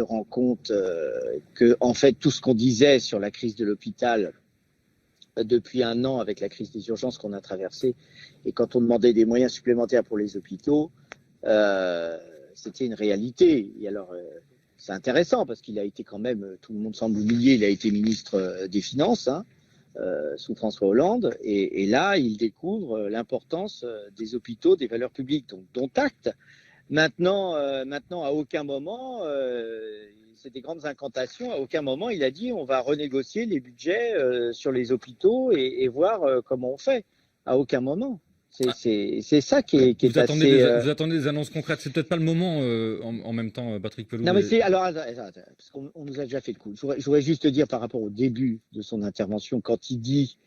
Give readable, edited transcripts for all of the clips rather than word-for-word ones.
rend compte que, en fait, tout ce qu'on disait sur la crise de l'hôpital depuis un an avec la crise des urgences qu'on a traversée, et quand on demandait des moyens supplémentaires pour les hôpitaux, c'était une réalité. Et alors, c'est intéressant parce qu'il a été quand même, tout le monde semble oublier, il a été ministre des Finances sous François Hollande, et là, il découvre l'importance des hôpitaux, des valeurs publiques, donc dont acte. Maintenant, à aucun moment, c'est des grandes incantations, à aucun moment il a dit on va renégocier les budgets sur les hôpitaux et voir comment on fait. À aucun moment. C'est ça qui est assez. Vous attendez des annonces concrètes. C'est peut-être pas le moment en même temps, Patrick Pelloux. Non, mais c'est. Alors, attends, parce qu'on nous a déjà fait le coup. Je voudrais juste te dire par rapport au début de son intervention, quand il dit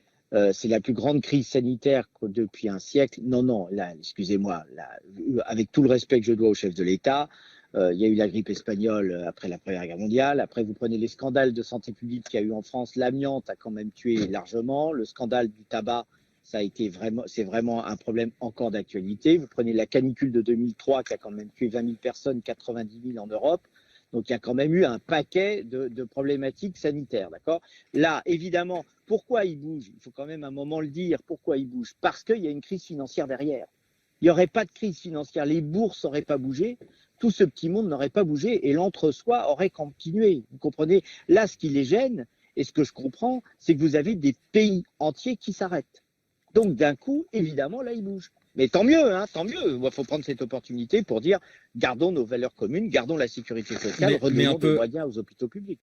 c'est la plus grande crise sanitaire depuis un siècle. Non, non, là, excusez-moi, là, avec tout le respect que je dois au chef de l'État, il y a eu la grippe espagnole après la Première Guerre mondiale. Après, vous prenez les scandales de santé publique qu'il y a eu en France. L'amiante a quand même tué largement. Le scandale du tabac, c'est vraiment un problème encore d'actualité. Vous prenez la canicule de 2003 qui a quand même tué 20 000 personnes, 90 000 en Europe. Donc il y a quand même eu un paquet de problématiques sanitaires, d'accord? Là, évidemment, pourquoi il bouge? Il faut quand même un moment le dire. Pourquoi il bouge? Parce qu'il y a une crise financière derrière. Il n'y aurait pas de crise financière, les bourses n'auraient pas bougé, tout ce petit monde n'aurait pas bougé et l'entre-soi aurait continué. Vous comprenez? Là, ce qui les gêne, et ce que je comprends, c'est que vous avez des pays entiers qui s'arrêtent. Donc d'un coup, évidemment, là, il bouge. Mais tant mieux, hein, tant mieux. Il faut prendre cette opportunité pour dire gardons nos valeurs communes, gardons la sécurité sociale, redonnons des moyens aux hôpitaux publics.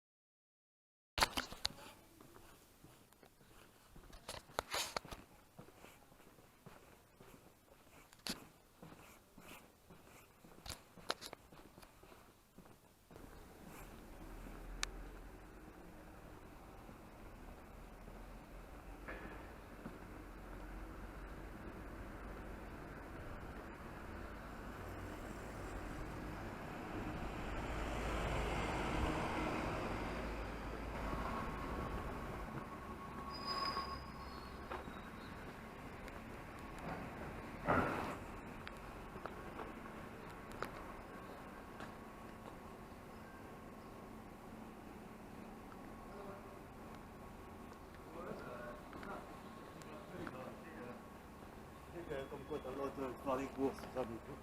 Comme quoi, t'as le droit de faire des courses, ça, du coup.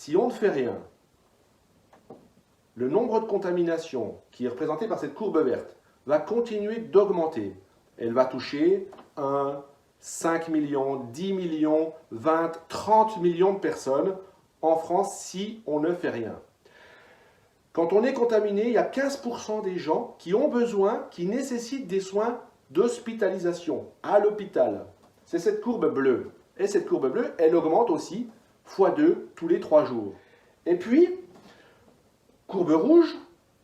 si on ne fait rien, le nombre de contaminations qui est représenté par cette courbe verte va continuer d'augmenter. Elle va toucher 1, 5 millions, 10 millions, 20, 30 millions de personnes en France si on ne fait rien. Quand on est contaminé, il y a 15% des gens qui ont besoin, qui nécessitent des soins d'hospitalisation à l'hôpital. C'est cette courbe bleue. Et cette courbe bleue, elle augmente aussi x2 tous les 3 jours. Et puis, courbe rouge,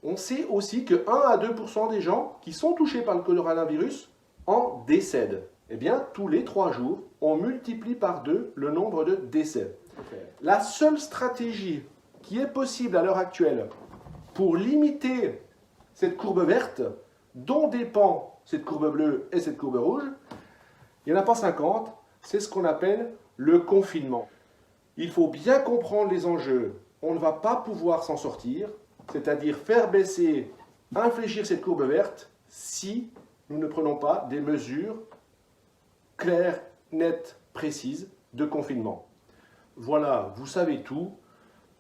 on sait aussi que 1 à 2% des gens qui sont touchés par le coronavirus en décèdent. Eh bien, tous les 3 jours, on multiplie par 2 le nombre de décès. La seule stratégie qui est possible à l'heure actuelle pour limiter cette courbe verte, dont dépend cette courbe bleue et cette courbe rouge, il n'y en a pas 50, c'est ce qu'on appelle le confinement. Il faut bien comprendre les enjeux. On ne va pas pouvoir s'en sortir, c'est-à-dire faire baisser, infléchir cette courbe verte, si nous ne prenons pas des mesures claires, nettes, précises de confinement. Voilà, vous savez tout.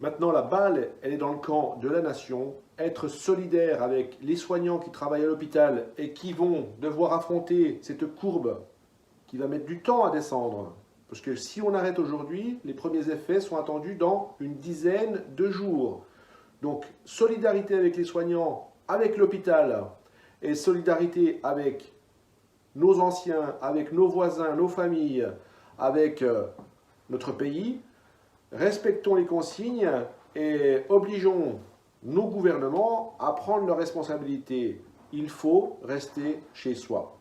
Maintenant, la balle, elle est dans le camp de la nation. Être solidaire avec les soignants qui travaillent à l'hôpital et qui vont devoir affronter cette courbe qui va mettre du temps à descendre. Parce que si on arrête aujourd'hui, les premiers effets sont attendus dans une dizaine de jours. Donc, solidarité avec les soignants, avec l'hôpital, et solidarité avec nos anciens, avec nos voisins, nos familles, avec notre pays. Respectons les consignes et obligeons nos gouvernements à prendre leurs responsabilités. Il faut rester chez soi.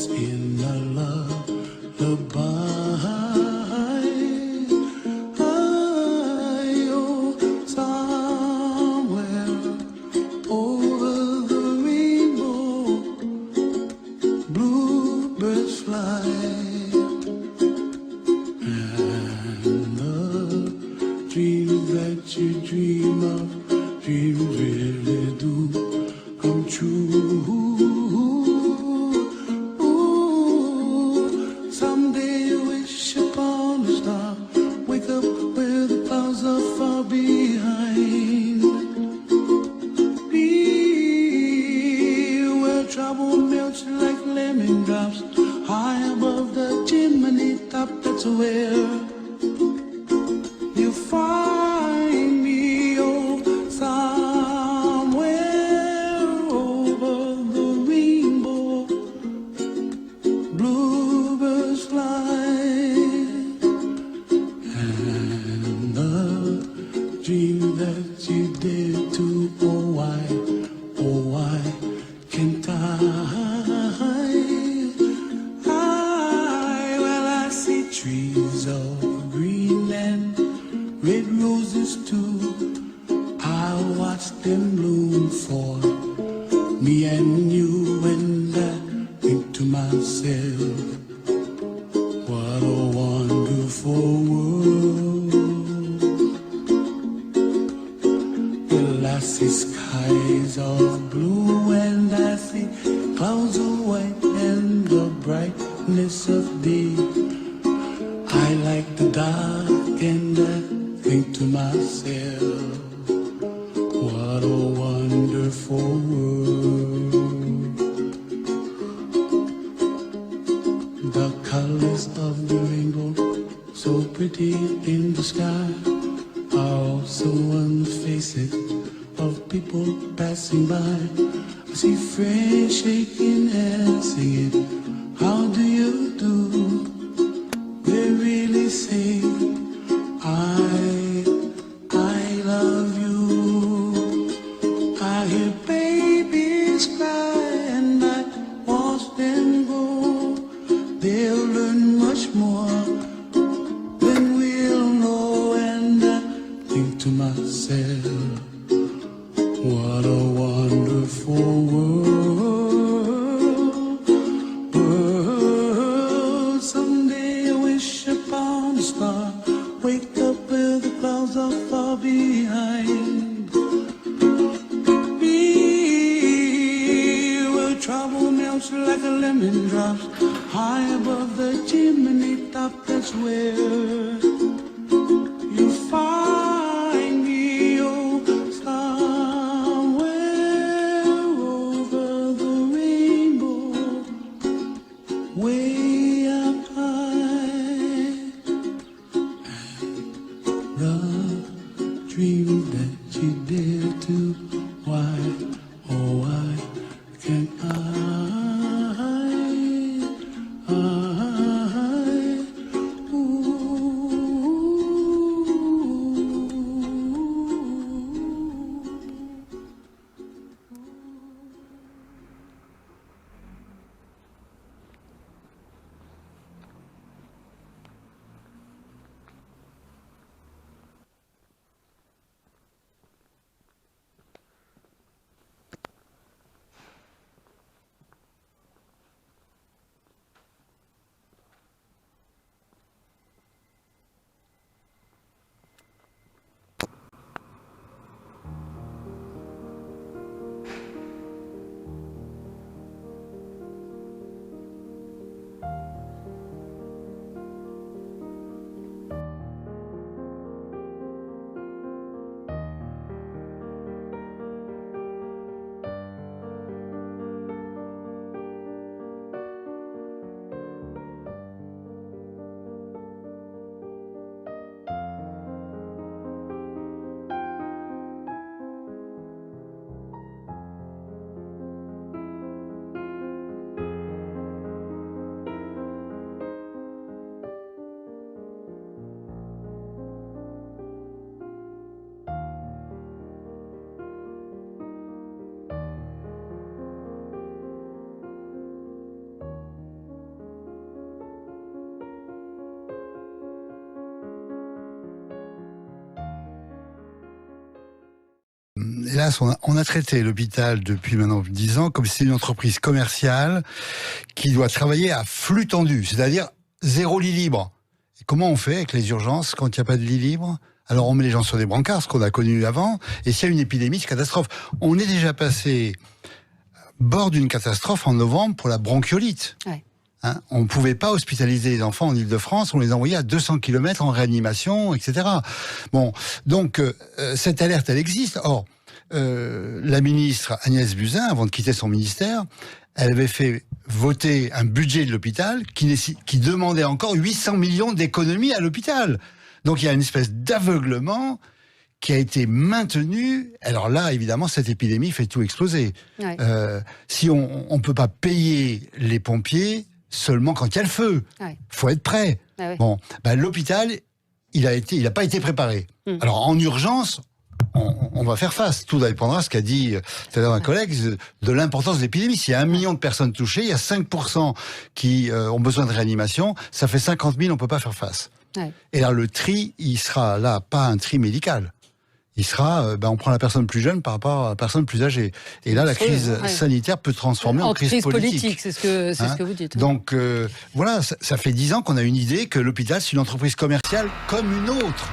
lost in a lullaby. Oh, somewhere over the rainbow, bluebirds fly, and the dreams that you dream of, dreams really do come true. Ooh, someday you wish upon a star, wake up where the clouds are far behind. Be where trouble melts like lemon drops, high above the chimney top. That's where you find me. Oh, somewhere over the rainbow, bluebirds fly, and the dream that you did to, oh why can't I? Well, I see trees of green and red roses too. I watch them bloom for me and you, and I think to myself, what a wonderful world. Well, I see skies of blue and I see clouds of white and the brightness of day. I like the dark and I think to myself, what a wonderful world. The colors of the rainbow, so pretty in the sky, are also on the faces of people passing by. I see friends shaking and singing, how do you do? They really say, I love you. I hear babies cry and I watch them go. They'll learn much more than we'll know, and I think to myself, what a wonderful world. Someday I wish upon a star, wake up where the clouds are far behind. Be where trouble melts like a lemon drops, high above the chimney top. That's where you find me. Oh, somewhere over the rainbow, way up high. The dream that you dare to, why, oh why can't I? hélas, on a traité l'hôpital depuis maintenant 10 ans comme si c'était une entreprise commerciale qui doit travailler à flux tendu, c'est-à-dire 0 lit libre. Et comment on fait avec les urgences quand il n'y a pas de lit libre ? Alors on met les gens sur des brancards, ce qu'on a connu avant, et s'il y a une épidémie, c'est catastrophe. On est déjà passé bord d'une catastrophe en novembre pour la bronchiolite. Ouais. Hein, on ne pouvait pas hospitaliser les enfants en Ile-de-France, on les envoyait à 200 km en réanimation, etc. Bon, donc cette alerte, elle existe. Or, la ministre Agnès Buzyn, avant de quitter son ministère, elle avait fait voter un budget de l'hôpital qui demandait encore 800 millions d'économies à l'hôpital. Donc il y a une espèce d'aveuglement qui a été maintenu. Alors là, évidemment, cette épidémie fait tout exploser. Ouais. Si on ne peut pas payer les pompiers seulement quand il y a le feu, faut être prêt. Ah ouais. Bon, ben, l'hôpital, il a pas été préparé. Alors en urgence, on va faire face. Tout dépendra de ce qu'a dit tout à l'heure un collègue, de l'importance de l'épidémie. S'il y a 1 million de personnes touchées, il y a 5% qui ont besoin de réanimation, ça fait 50 000, on ne peut pas faire face. Ouais. Et là, le tri, il sera là, pas un tri médical. Il sera, on prend la personne plus jeune par rapport à la personne plus âgée. Et là, la crise sanitaire peut transformer en crise politique. C'est ce que vous dites. Donc, voilà, ça fait 10 ans qu'on a une idée que l'hôpital, c'est une entreprise commerciale comme une autre.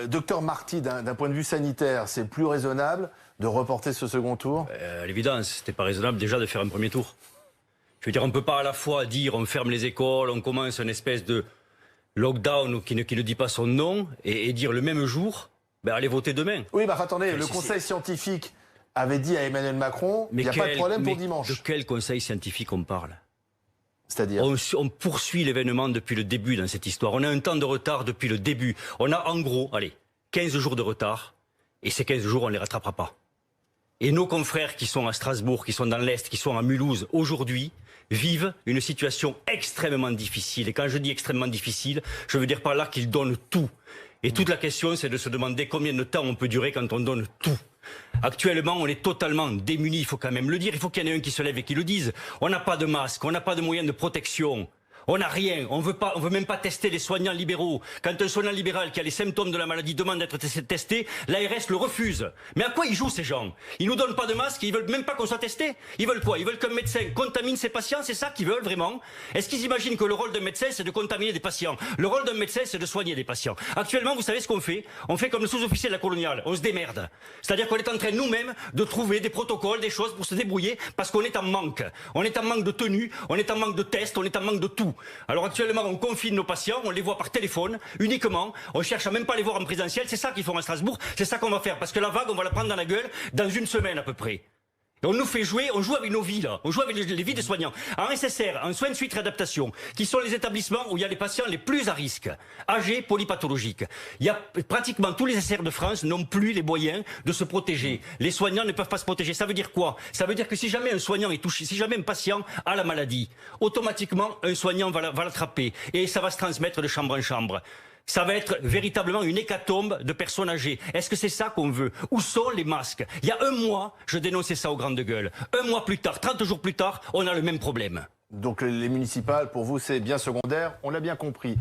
Docteur Marty, d'un point de vue sanitaire, c'est plus raisonnable de reporter ce second tour? À l'évidence, c'était pas raisonnable déjà de faire un premier tour. Je veux dire, on peut pas à la fois dire on ferme les écoles, on commence une espèce de lockdown qui ne dit pas son nom, et dire le même jour, allez voter demain. Oui, attendez, le conseil scientifique avait dit à Emmanuel Macron, il n'y a pas de problème pour dimanche. De quel conseil scientifique on parle? C'est-à-dire on poursuit l'événement depuis le début dans cette histoire. On a un temps de retard depuis le début. On a en gros, 15 jours de retard. Et ces 15 jours, on ne les rattrapera pas. Et nos confrères qui sont à Strasbourg, qui sont dans l'Est, qui sont à Mulhouse, aujourd'hui, vivent une situation extrêmement difficile. Et quand je dis extrêmement difficile, je veux dire par là qu'ils donnent tout. Et toute la question, c'est de se demander combien de temps on peut durer quand on donne tout. Actuellement, on est totalement démunis, il faut quand même le dire. Il faut qu'il y en ait un qui se lève et qui le dise. On n'a pas de masque, on n'a pas de moyens de protection. On n'a rien, on veut même pas tester les soignants libéraux. Quand un soignant libéral qui a les symptômes de la maladie demande d'être testé, l'ARS le refuse. Mais à quoi ils jouent ces gens? Ils nous donnent pas de masque, ils veulent même pas qu'on soit testé. Ils veulent quoi? Ils veulent qu'un médecin contamine ses patients, c'est ça qu'ils veulent vraiment? Est-ce qu'ils imaginent que le rôle d'un médecin c'est de contaminer des patients? Le rôle d'un médecin c'est de soigner des patients. Actuellement, vous savez ce qu'on fait? On fait comme le sous-officier de la coloniale, on se démerde. C'est-à-dire qu'on est en train nous-mêmes de trouver des protocoles, des choses pour se débrouiller parce qu'on est en manque. On est en manque de tenue, on est en manque de tests, on est en manque de tout. Alors actuellement, on confine nos patients, on les voit par téléphone, uniquement. On cherche à même pas les voir en présentiel. C'est ça qu'ils font à Strasbourg. C'est ça qu'on va faire. Parce que la vague, on va la prendre dans la gueule dans une semaine à peu près. On nous fait jouer, on joue avec nos vies là, on joue avec les vies des soignants. En SSR, en soins de suite réadaptation, qui sont les établissements où il y a les patients les plus à risque, âgés, polypathologiques. Il y a pratiquement tous les SSR de France n'ont plus les moyens de se protéger. Les soignants ne peuvent pas se protéger. Ça veut dire quoi? Ça veut dire que si jamais un soignant est touché, si jamais un patient a la maladie, automatiquement un soignant va l'attraper et ça va se transmettre de chambre en chambre. Ça va être véritablement une hécatombe de personnes âgées. Est-ce que c'est ça qu'on veut? Où sont les masques? Il y a un mois, je dénonçais ça aux grandes gueules. Un mois plus tard, 30 jours plus tard, on a le même problème. Donc les municipales, pour vous, c'est bien secondaire, on l'a bien compris.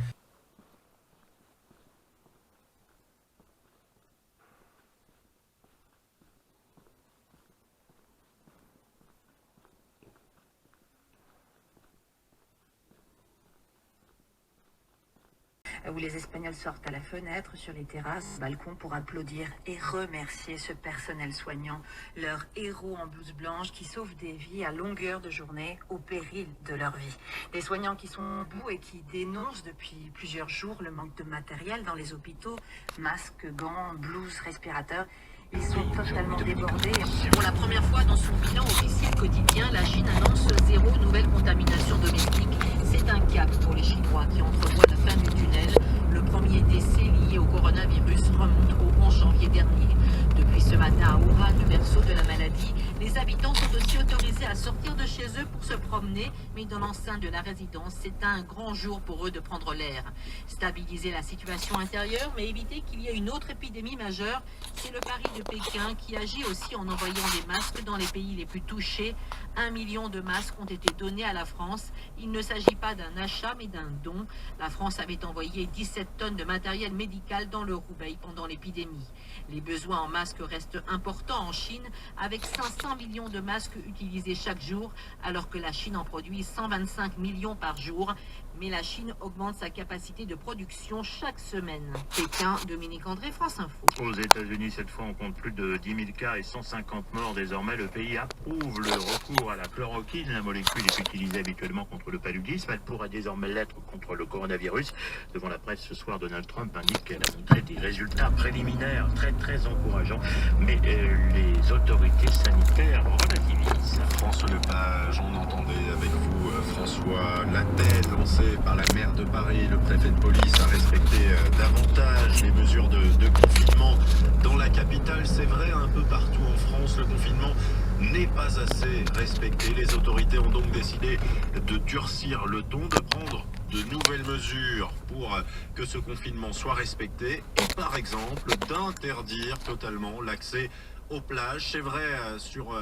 Où les Espagnols sortent à la fenêtre, sur les terrasses, balcons pour applaudir et remercier ce personnel soignant, leurs héros en blouse blanche qui sauvent des vies à longueur de journée au péril de leur vie. Des soignants qui sont debout et qui dénoncent depuis plusieurs jours le manque de matériel dans les hôpitaux, masques, gants, blouses, respirateurs. Ils sont totalement débordés. Pour la première fois dans son bilan officiel quotidien, la Chine annonce 0 nouvelle contamination domestique. C'est un cap pour les Chinois qui entrevoient la fin du tunnel. Le premier décès lié au coronavirus remonte au 11 janvier dernier. Depuis ce matin à Wuhan, le berceau de la maladie, les habitants sont aussi autorisés à sortir de chez eux pour se promener, mais dans l'enceinte de la résidence, c'est un grand jour pour eux de prendre l'air. Stabiliser la situation intérieure, mais éviter qu'il y ait une autre épidémie majeure, c'est le pari de Pékin qui agit aussi en envoyant des masques dans les pays les plus touchés. 1 million de masques ont été donnés à la France. Il ne s'agit pas d'un achat, mais d'un don. La France avait envoyé 17 tonnes de matériel médical dans le Roubaix pendant l'épidémie. Les besoins en masques restent importants en Chine, avec 500 millions de masques utilisés chaque jour, alors que la Chine en produit 125 millions par jour. Mais la Chine augmente sa capacité de production chaque semaine. Pékin, Dominique André, France Info. Aux États-Unis, cette fois, on compte plus de 10 000 cas et 150 morts. Désormais, le pays approuve le recours à la chloroquine. La molécule est utilisée habituellement contre le paludisme. Elle pourrait désormais l'être contre le coronavirus. Devant la presse ce soir, Donald Trump indique qu'elle a montré des résultats préliminaires très encourageants. Mais les autorités sanitaires relativisent. François Lepage, on entendait avec vous, François, l'appel lancé par la maire de Paris, le préfet de police, à respecter davantage les mesures de confinement dans la capitale. C'est vrai, un peu partout en France, le confinement n'est pas assez respecté. Les autorités ont donc décidé de durcir le ton, de prendre de nouvelles mesures pour que ce confinement soit respecté et par exemple d'interdire totalement l'accès aux plages. C'est vrai sur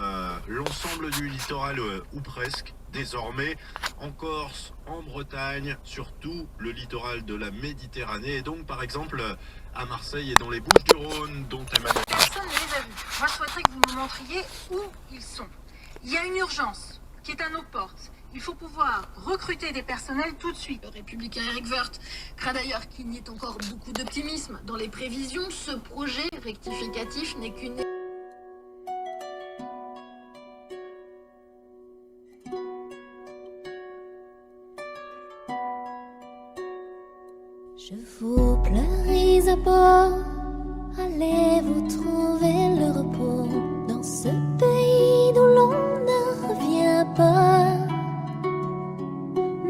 l'ensemble du littoral ou presque. Désormais, en Corse, en Bretagne, surtout le littoral de la Méditerranée, et donc par exemple à Marseille et dans les Bouches-du-Rhône, dont Emmanuel... Personne ne les a vus. Moi, je souhaiterais que vous me montriez où ils sont. Il y a une urgence qui est à nos portes. Il faut pouvoir recruter des personnels tout de suite. Le républicain Eric Woerth craint d'ailleurs qu'il n'y ait encore beaucoup d'optimisme dans les prévisions. Ce projet rectificatif n'est qu'une... Je vous pleurais à bord, allez vous trouver le repos dans ce pays d'où l'on ne revient pas.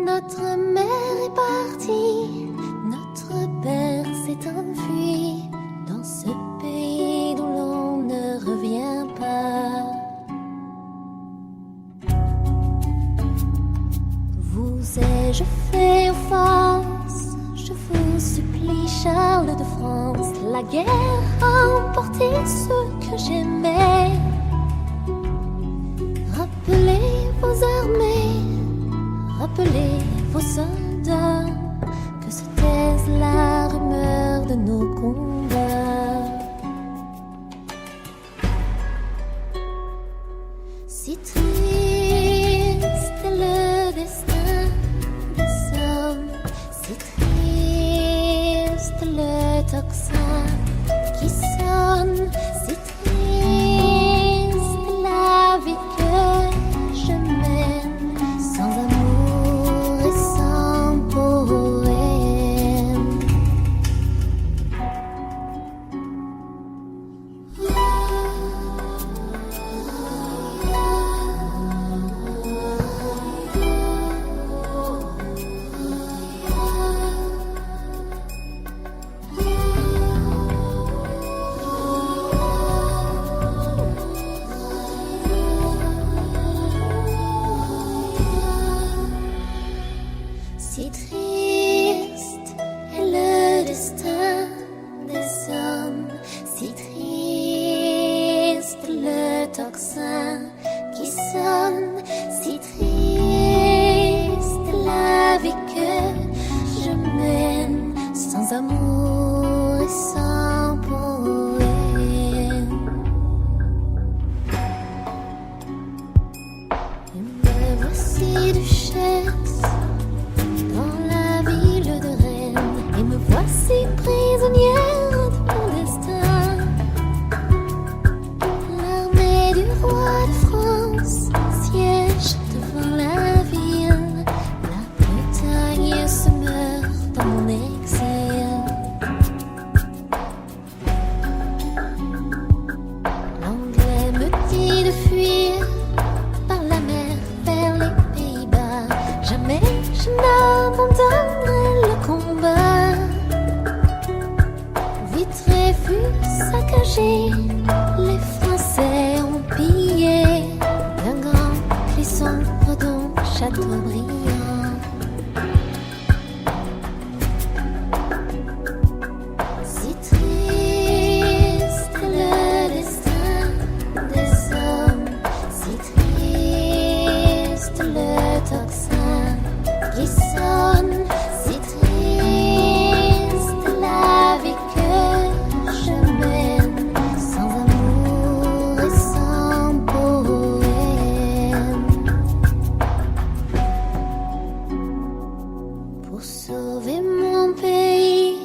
Notre mère est partie, notre père s'est enfui dans ce pays d'où l'on ne revient pas. Vous ai-je fait offense? Je vous supplie, Charles de France, la guerre a emporté ce que j'aimais. Rappelez vos armées, rappelez vos soldats, que se taise la rumeur de nos combats. Si triste est le destin des hommes, si triste le tocsin qui sonne, si triste la vie que je mène, sans amour et sans poème. Jamais je n'abandonnerai le combat. Vitré fut saccagé, les Français ont pillé d'un grand cri sombre dont Chateaubriand. Si triste le destin des hommes, si triste le tocsin qui sonne, si triste la vie que je mène, sans amour et sans poème. Pour sauver mon pays,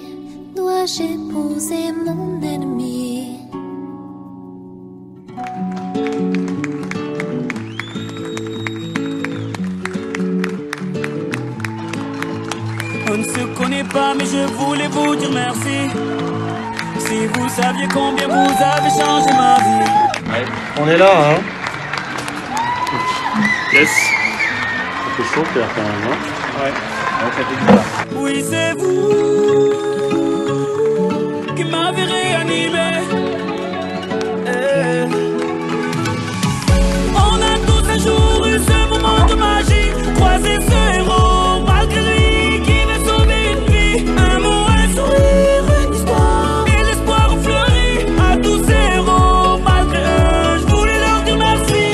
dois-je épouser mon ennemi? On ne se connaît pas, mais je voulais vous dire merci. Si vous saviez combien vous avez changé ma vie. Ouais, on est là, hein. Yes. Ça fait chaud, Pierre, quand même, hein. Ouais, ça fait du bien. Oui, c'est vous qui m'avez réanimé. On a tous un jour eu ce moment de magie, croisé ce héros malgré lui qui veut sauver une vie. Un mot, un sourire, une histoire et l'espoir ont fleuri à tous ces héros. Malgré eux, je voulais leur dire merci.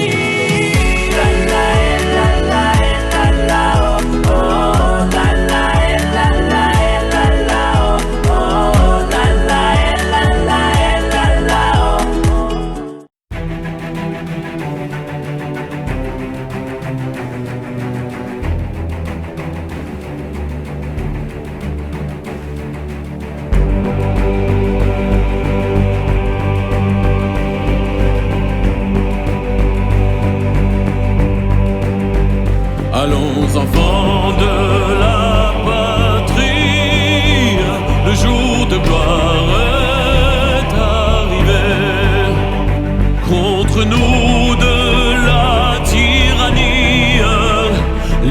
La la la la la la oh oh la la la la la la oh oh la la la la la oh. Allons enfants de la patrie, le jour de gloire est arrivé. Contre nous de la tyrannie,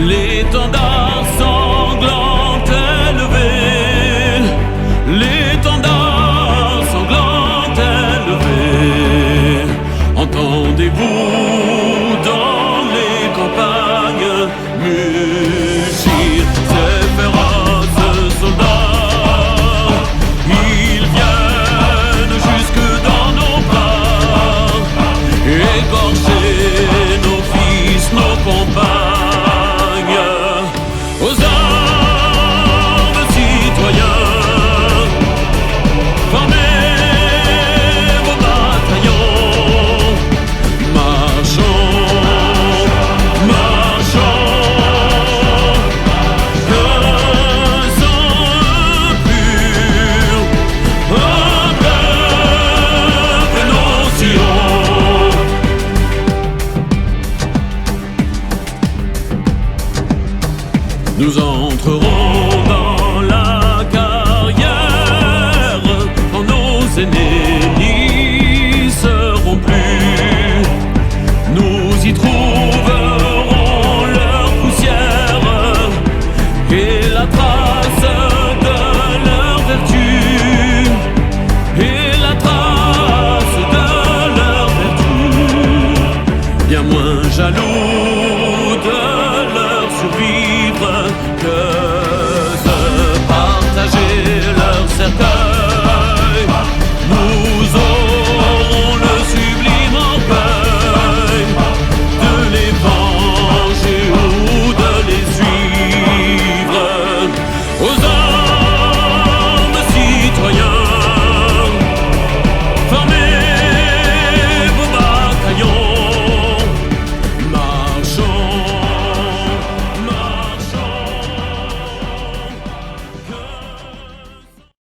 l'étendard sanglant est levé. L'étendard sanglant est levé. Entendez-vous dans les campagnes mugir ces féroces soldats? Ils viennent jusque dans nos bras, égorger nos fils, nos compagnes. Aux armes, citoyens, formez vos bataillons. Marchons, marchons, qu'un sang pur, un peuple nos sillons. Nous entrerons